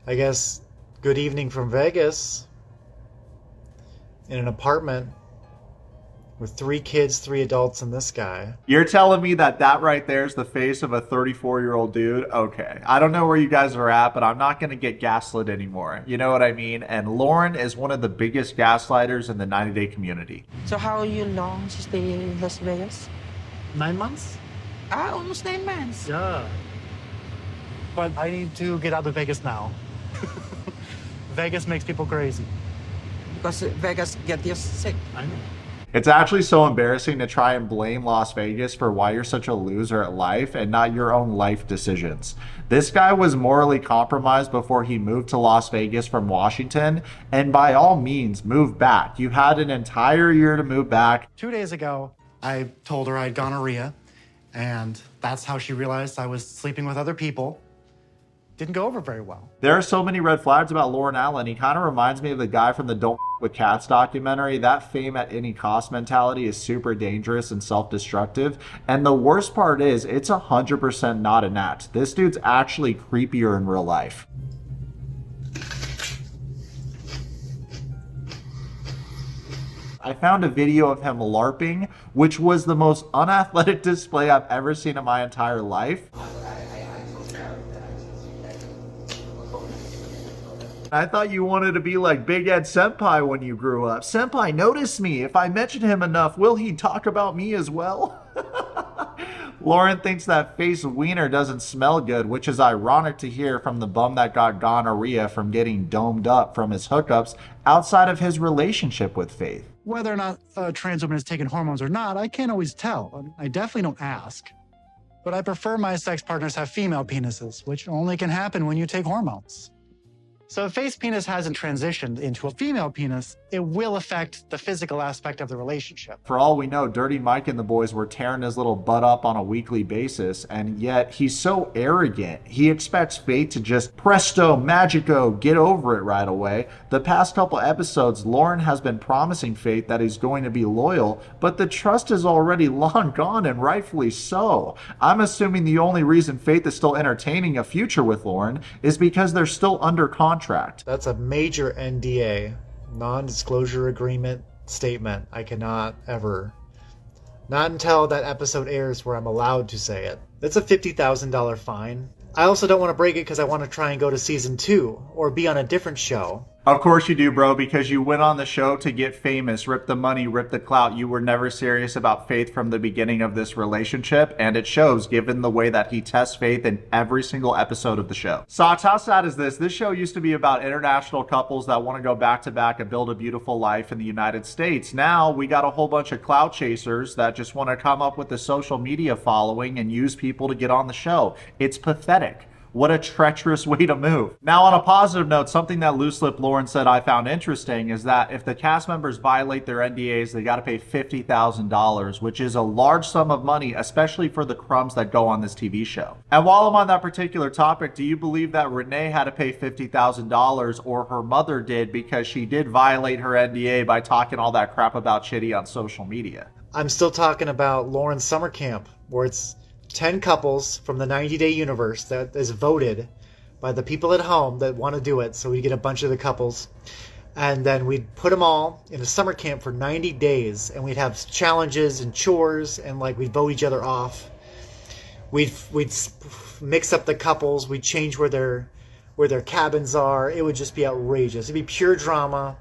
I guess, good evening from Vegas in an apartment with 3 kids, 3 adults, and this guy. You're telling me that that right there is the face of a 34-year-old dude? Okay. I don't know where you guys are at, but I'm not going to get gaslit anymore. You know what I mean? And Loren is one of the biggest gaslighters in the 90-day community. So how you long to stay in Las Vegas? 9 months? Almost 9 months. Yeah. But I need to get out of Vegas now. Vegas makes people crazy. Because Vegas get you sick. I know. It's actually so embarrassing to try and blame Las Vegas for why you're such a loser at life and not your own life decisions. This guy was morally compromised before he moved to Las Vegas from Washington, and by all means, move back. You had an entire year to move back. 2 days ago, I told her I had gonorrhea, and that's how she realized I was sleeping with other people. Didn't go over very well. There are so many red flags about Loren Allen. He kind of reminds me of the guy from the Don't with Cats documentary. That fame at any cost mentality is super dangerous and self-destructive. And the worst part is, it's 100% not an act. This dude's actually creepier in real life. I found a video of him LARPing, which was the most unathletic display I've ever seen in my entire life. I thought you wanted to be like Big Ed Senpai when you grew up. Senpai, notice me. If I mention him enough, will he talk about me as well? Loren thinks that face wiener doesn't smell good, which is ironic to hear from the bum that got gonorrhea from getting domed up from his hookups outside of his relationship with Faith. Whether or not a trans woman is taking hormones or not, I can't always tell. I definitely don't ask. But I prefer my sex partners have female penises, which only can happen when you take hormones. So if Faith's penis hasn't transitioned into a female penis, it will affect the physical aspect of the relationship. For all we know, Dirty Mike and the boys were tearing his little butt up on a weekly basis, and yet he's so arrogant. He expects Faith to just presto magico, get over it right away. The past couple episodes, Loren has been promising Faith that he's going to be loyal, but the trust is already long gone, and rightfully so. I'm assuming the only reason Faith is still entertaining a future with Loren is because they're still under contract. That's a major NDA, non-disclosure agreement statement. I cannot ever, not until that episode airs where I'm allowed to say it. That's a $50,000 fine. I also don't want to break it because I want to try and go to season 2 or be on a different show. Of course you do, bro, because you went on the show to get famous, rip the money, rip the clout. You were never serious about Faith from the beginning of this relationship, and it shows given the way that he tests Faith in every single episode of the show. Socks, how sad is this? This show used to be about international couples that want to go back to back and build a beautiful life in the United States. Now we got a whole bunch of clout chasers that just want to come up with a social media following and use people to get on the show. It's pathetic. What a treacherous way to move. Now, on a positive note, something that Loose Lip Loren said I found interesting is that if the cast members violate their NDAs, they got to pay $50,000, which is a large sum of money, especially for the crumbs that go on this TV show. And while I'm on that particular topic, do you believe that Renee had to pay $50,000 or her mother did because she did violate her NDA by talking all that crap about Shady on social media? I'm still talking about Lauren's summer camp, where it's 10 couples from the 90-day universe that is voted by the people at home that want to do it. So we get a bunch of the couples, and then we'd put them all in a summer camp for 90 days, and we'd have challenges and chores, and like we'd vote each other off. We'd mix up the couples. We'd change where their cabins are. It would just be outrageous. It'd be pure drama,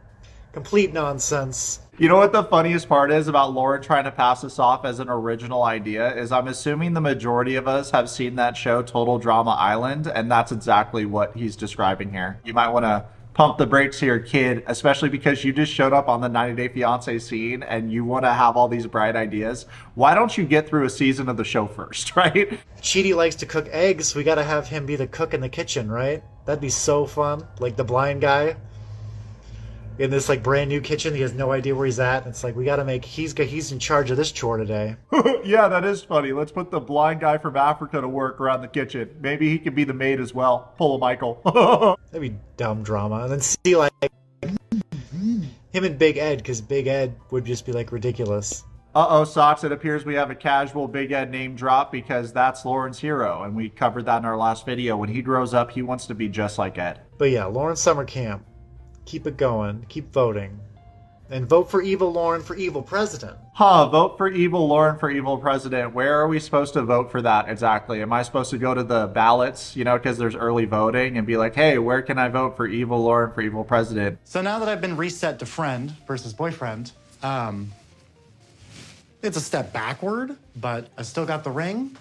complete nonsense. You know what the funniest part is about Loren trying to pass this off as an original idea is I'm assuming the majority of us have seen that show Total Drama Island, and that's exactly what he's describing here. You might want to pump the brakes here, kid, especially because you just showed up on the 90 Day Fiancé scene and you want to have all these bright ideas. Why don't you get through a season of the show first, right? Shady likes to cook eggs. We got to have him be the cook in the kitchen, right? That'd be so fun. Like the blind guy in this like brand new kitchen. He has no idea where he's at. It's like we got to make he's in charge of this chore today. Yeah, that is funny. Let's put the blind guy from Africa to work around the kitchen. Maybe he could be the maid as well. Pull a Michael. That'd be dumb drama. And then see like him and Big Ed, because Big Ed would just be like ridiculous. Uh-oh, Socks, it appears we have a casual Big Ed name drop because that's Loren's hero, and we covered that in our last video. When he grows up, he wants to be just like Ed. But yeah, Loren summer camp. Keep it going. Keep voting. And vote for evil Loren for evil president. Vote for evil Loren for evil president. Where are we supposed to vote for that exactly? Am I supposed to go to the ballots, because there's early voting, and be like, hey, where can I vote for evil Loren for evil president? So now that I've been reset to friend versus boyfriend, it's a step backward, but I still got the ring,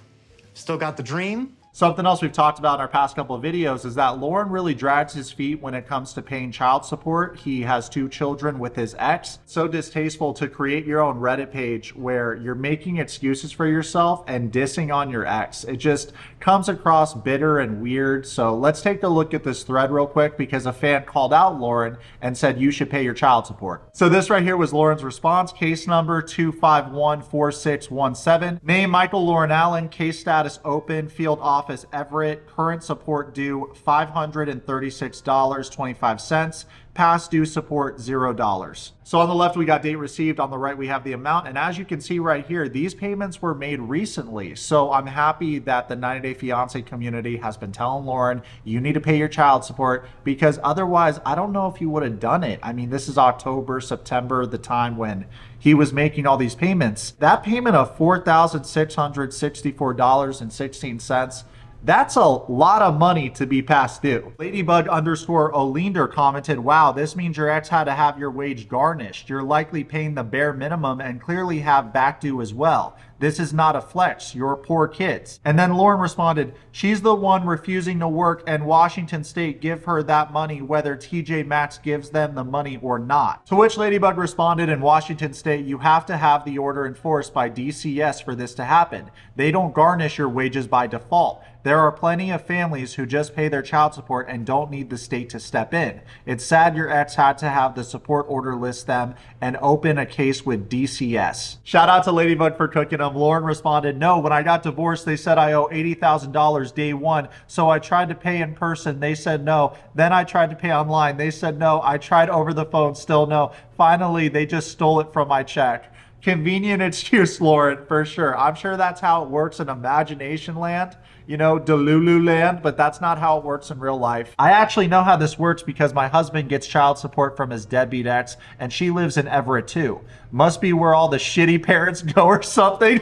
still got the dream. Something else we've talked about in our past couple of videos is that Loren really drags his feet when it comes to paying child support. He has 2 children with his ex. So distasteful to create your own Reddit page where you're making excuses for yourself and dissing on your ex. It just comes across bitter and weird. So let's take a look at this thread real quick because a fan called out Loren and said you should pay your child support. So this right here was Loren's response. Case number 2514617. Name Michael Loren Allen. Case status open. Field office Everett. Current support due $536.25. Past due support $0. So on the left we got date received, on the right we have the amount, and as you can see right here, these payments were made recently. So I'm happy that the 90-Day Fiancé community has been telling Loren you need to pay your child support, because otherwise I don't know if he would have done it. I mean, this is October, September, the time when he was making all these payments. That payment of $4,664.16, that's a lot of money to be past due. Ladybug_Olinder commented, wow, this means your ex had to have your wage garnished. You're likely paying the bare minimum and clearly have back due as well. This is not a flex. You're poor kids. And then Loren responded, she's the one refusing to work and Washington State give her that money whether TJ Maxx gives them the money or not. To which Ladybug responded, in Washington State, you have to have the order enforced by DCS for this to happen. They don't garnish your wages by default. There are plenty of families who just pay their child support and don't need the state to step in. It's sad your ex had to have the support order list them and open a case with DCS. Shout out to Ladybug for cooking them. Loren responded, no, when I got divorced, they said I owe $80,000 day one. So I tried to pay in person. They said no. Then I tried to pay online. They said no. I tried over the phone. Still no. Finally, they just stole it from my check. Convenient excuse, Loren, for sure. I'm sure that's how it works in imagination land, Delulu land, but that's not how it works in real life. I actually know how this works because my husband gets child support from his deadbeat ex, and she lives in Everett too. Must be where all the shitty parents go or something.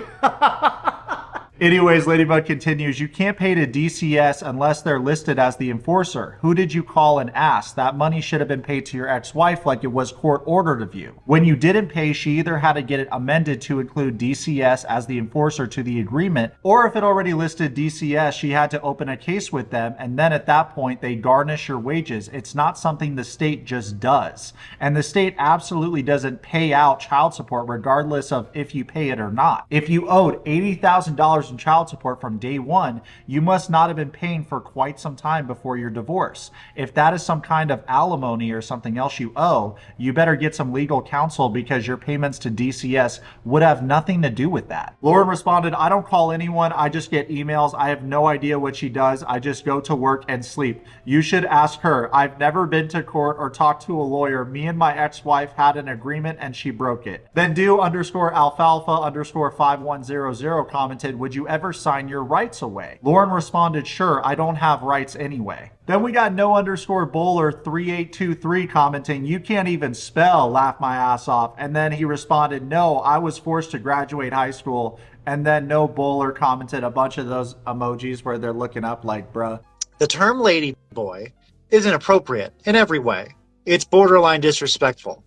Anyways, Ladybug continues, you can't pay to DCS unless they're listed as the enforcer. Who did you call and ask? That money should have been paid to your ex-wife like it was court ordered of you. When you didn't pay, she either had to get it amended to include DCS as the enforcer to the agreement, or if it already listed DCS, she had to open a case with them, and then at that point, they garnish your wages. It's not something the state just does. And the state absolutely doesn't pay out child support regardless of if you pay it or not. If you owed $80,000 in child support from day one, you must not have been paying for quite some time before your divorce. If that is some kind of alimony or something else you owe, you better get some legal counsel because your payments to DCS would have nothing to do with that. Loren responded, I don't call anyone. I just get emails. I have no idea what she does. I just go to work and sleep. You should ask her. I've never been to court or talked to a lawyer. Me and my ex-wife had an agreement and she broke it. Then do_alfalfa_5100 commented, would you ever sign your rights away? Loren responded, sure, I don't have rights anyway. Then we got no_bowler3823 commenting, you can't even spell, laugh my ass off. And then he responded, no, I was forced to graduate high school. And then no bowler commented a bunch of those emojis where they're looking up like, bruh. The term ladyboy is inappropriate in every way. It's borderline disrespectful.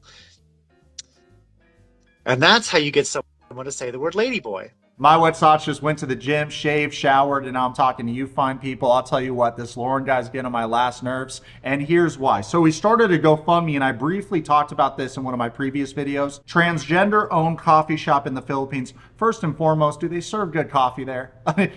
And that's how you get someone to say the word ladyboy. My Yourwetsock just went to the gym, shaved, showered, and now I'm talking to you fine people. I'll tell you what, this Loren guy's getting on my last nerves, and here's why. So we started a GoFundMe, and I briefly talked about this in one of my previous videos. Transgender-owned coffee shop in the Philippines. First and foremost, do they serve good coffee there? I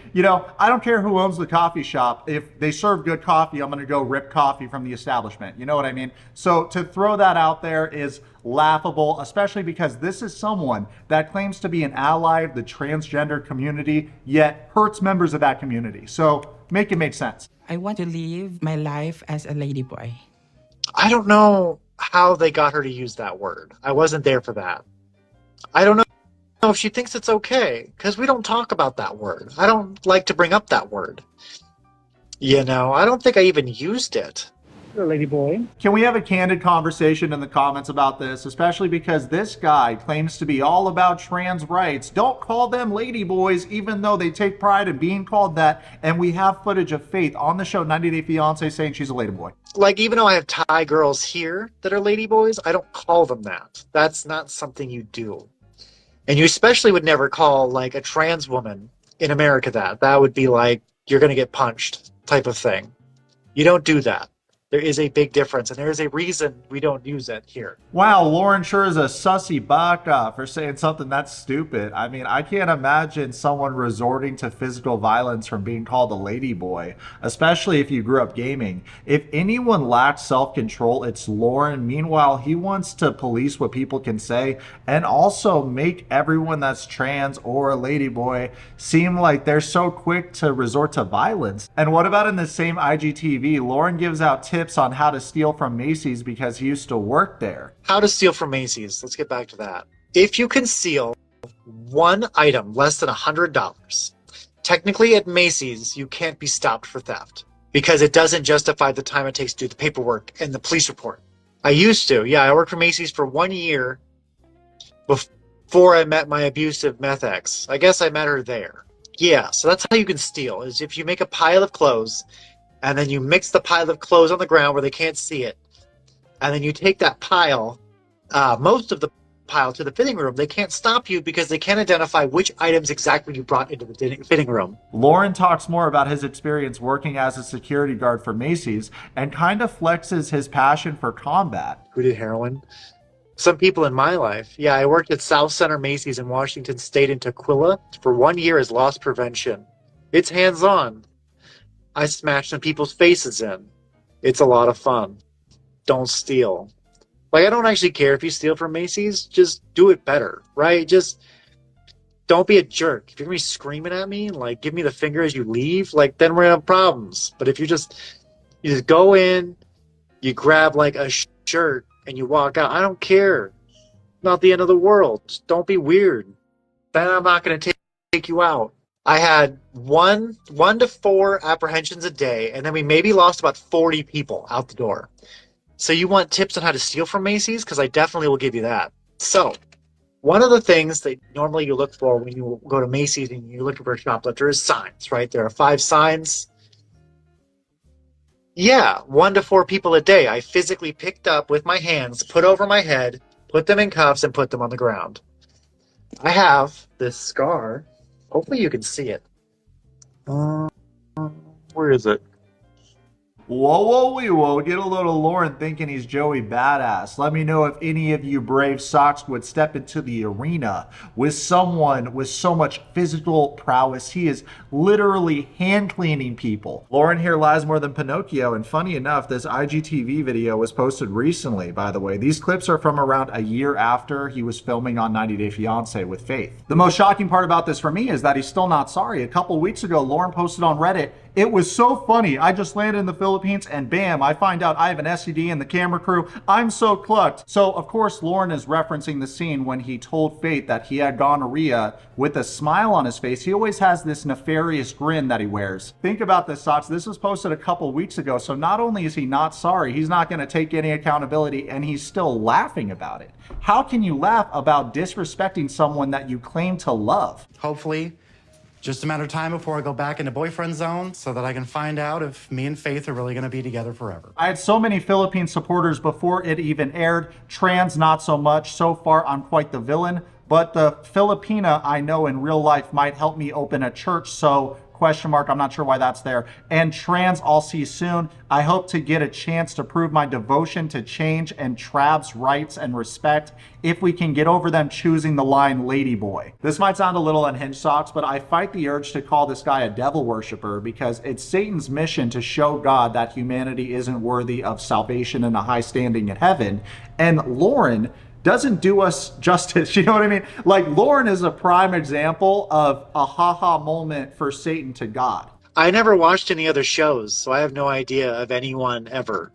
don't care who owns the coffee shop. If they serve good coffee, I'm going to go rip coffee from the establishment. You know what I mean? So to throw that out there is laughable, especially because this is someone that claims to be an ally of the transgender community, yet hurts members of that community. So make it make sense. I want to live my life as a ladyboy. I don't know how they got her to use that word. I wasn't there for that. I don't know if she thinks it's okay, because we don't talk about that word. I don't like to bring up that word. You know, I don't think I even used it. Lady boy. Can we have a candid conversation in the comments about this, especially because this guy claims to be all about trans rights? Don't call them ladyboys, even though they take pride in being called that, and we have footage of Faith on the show 90 Day Fiancé saying she's a ladyboy. Like, even though I have Thai girls here that are ladyboys, I don't call them that. That's not something you do. And you especially would never call, like, a trans woman in America that. That would be like, you're going to get punched type of thing. You don't do that. There is a big difference, and there is a reason we don't use it here. Wow, Loren sure is a sussy baka for saying something that's stupid. I mean, I can't imagine someone resorting to physical violence from being called a ladyboy, especially if you grew up gaming. If anyone lacks self-control, it's Loren. Meanwhile, he wants to police what people can say and also make everyone that's trans or a ladyboy seem like they're so quick to resort to violence. And what about in the same IGTV, Loren gives out tips on how to steal from Macy's because he used to work there. How to steal from Macy's. Let's get back to that. If you can steal one item less than $100, technically at Macy's, you can't be stopped for theft because it doesn't justify the time it takes to do the paperwork and the police report. I used to. Yeah, I worked for Macy's for 1 year before I met my abusive meth ex. I guess I met her there. Yeah, so that's how you can steal, is if you make a pile of clothes and then you mix the pile of clothes on the ground where they can't see it. And then you take that pile, most of the pile, to the fitting room. They can't stop you because they can't identify which items exactly you brought into the fitting room. Loren talks more about his experience working as a security guard for Macy's and kind of flexes his passion for combat. Who did heroin? Some people in my life. Yeah, I worked at South Center Macy's in Washington State in Tukwila for 1 year as loss prevention. It's hands-on. I smash some people's faces in. It's a lot of fun. Don't steal. Like, I don't actually care if you steal from Macy's. Just do it better, right? Just don't be a jerk. If you're going to be screaming at me, like, give me the finger as you leave, like, then we're going to have problems. But if you just go in, you grab, like, a shirt, and you walk out, I don't care. Not the end of the world. Just don't be weird. Then I'm not going to take you out. I had one to 4 apprehensions a day, and then we maybe lost about 40 people out the door. So you want tips on how to steal from Macy's? Because I definitely will give you that. So one of the things that normally you look for when you go to Macy's and you're looking for a shoplifter is signs, right? There are 5 signs. Yeah, 1 to 4 people a day I physically picked up with my hands, put over my head, put them in cuffs, and put them on the ground. I have this scar. Hopefully you can see it. Where is it? Whoa, get a little Loren thinking he's Joey Badass. Let me know if any of you brave socks would step into the arena with someone with so much physical prowess. He is literally hand cleaning people. Loren here lies more than Pinocchio, and funny enough, this IGTV video was posted recently, by the way. These clips are from around a year after he was filming on 90 Day Fiancé with Faith. The most shocking part about this for me is that he's still not sorry. A couple weeks ago, Loren posted on Reddit, "It was so funny. I just landed in the Philippines and bam, I find out I have an STD in the camera crew. I'm so clucked." So of course, Loren is referencing the scene when he told Faith that he had gonorrhea with a smile on his face. He always has this nefarious grin that he wears. Think about this, Socks. This was posted a couple weeks ago. So not only is he not sorry, he's not going to take any accountability, and he's still laughing about it. How can you laugh about disrespecting someone that you claim to love? Hopefully, just a matter of time before I go back into boyfriend zone so that I can find out if me and Faith are really going to be together forever. I had so many Philippine supporters before it even aired. Trans, not so much. So far, I'm quite the villain. But the Filipina I know in real life might help me open a church, so question mark, I'm not sure why that's there. And trans, I'll see soon. I hope to get a chance to prove my devotion to change and Trav's rights and respect if we can get over them choosing the line ladyboy. This might sound a little unhinged, Socks, but I fight the urge to call this guy a devil worshiper because it's Satan's mission to show God that humanity isn't worthy of salvation and a high standing in heaven. And Loren doesn't do us justice, you know what I mean? Like, Loren is a prime example of a haha moment for Satan to God. I never watched any other shows, so I have no idea of anyone ever.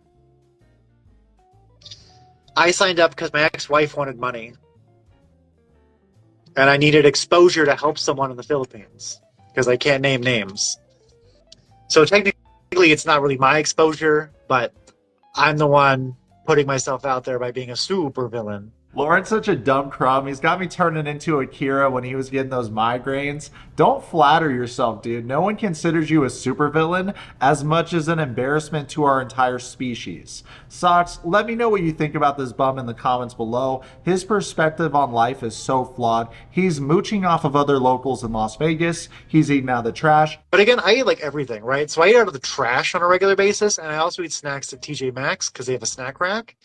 I signed up because my ex-wife wanted money. and I needed exposure to help someone in the Philippines because I can't name names. So technically, it's not really my exposure, but I'm the one putting myself out there by being a super villain. Loren's such a dumb crumb. He's got me turning into Akira when he was getting those migraines. Don't flatter yourself, dude. No one considers you a supervillain as much as an embarrassment to our entire species. Socks, let me know what you think about this bum in the comments below. His perspective on life is so flawed. He's mooching off of other locals in Las Vegas. He's eating out of the trash. But again, I eat like everything, right? So I eat out of the trash on a regular basis, and I also eat snacks at TJ Maxx because they have a snack rack.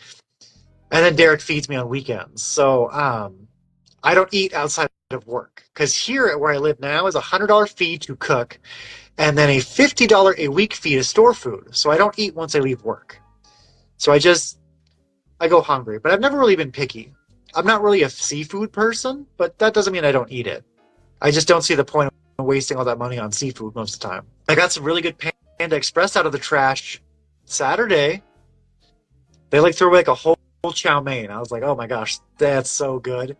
And then Derek feeds me on weekends. So I don't eat outside of work. Because here where I live now is a $100 fee to cook and then a $50 a week fee to store food. So I don't eat once I leave work. So I go hungry. But I've never really been picky. I'm not really a seafood person, but that doesn't mean I don't eat it. I just don't see the point of wasting all that money on seafood most of the time. I got some really good Panda Express out of the trash Saturday. They like threw away like a whole chow mein. I was like, oh my gosh, that's so good.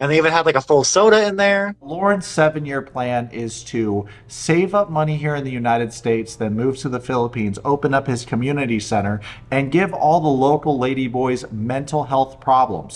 And they even had like a full soda in there. Loren's 7-year plan is to save up money here in the United States, then move to the Philippines, open up his community center, and give all the local ladyboys mental health problems.